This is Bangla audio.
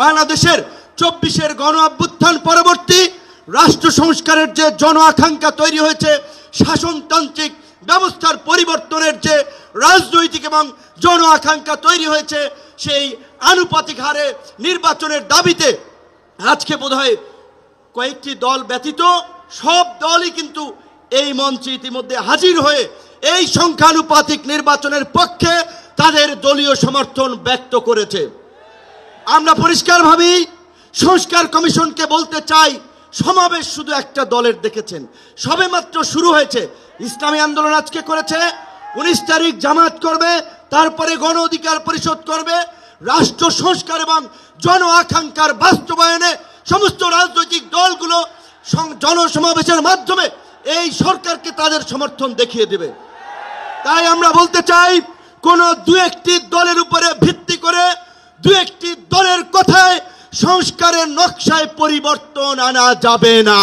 বাংলাদেশের 24-এর গণ অভ্যুত্থান পরবর্তী রাষ্ট্র সংস্কারের যে জন আকাঙ্ক্ষা তৈরি হয়েছে, শাসনতান্ত্রিক ব্যবস্থার পরিবর্তনের যে রাজনৈতিক এবং জন আকাঙ্ক্ষা তৈরি হয়েছে, সেই আনুপাতিক হারে নির্বাচনের দাবিতে আজকে বোধহয় কয়েকটি দল ব্যতীত সব দলই কিন্তু এই মঞ্চে ইতিমধ্যে হাজির হয়ে এই সংখ্যানুপাতিক নির্বাচনের পক্ষে তাদের দলীয় সমর্থন ব্যক্ত করেছে। আমরা পরিষ্কারভাবেই সংস্কার কমিশনকে বলতে চাই, সমাবেশ শুধু একটা দলের দেখেছেন, সবেমাত্র শুরু হয়েছে। ইসলামী আন্দোলন আজকে করেছে, 19 তারিখ জামাত করবে, তারপরে গণ অধিকার পরিষদ করবে। রাষ্ট্র সংস্কার এবং জন আকাঙ্ক্ষার বাস্তবায়নে সমস্ত রাজনৈতিক দলগুলো জনসমাবেশের মাধ্যমে এই সরকারকে তাদের সমর্থন দেখিয়ে দেবে। তাই আমরা বলতে চাই, কোন দু একটি দলের উপরে ভিত্তি করে দু একটি দলের কথায় সংস্কারের নকশায় পরিবর্তন আনা যাবে না।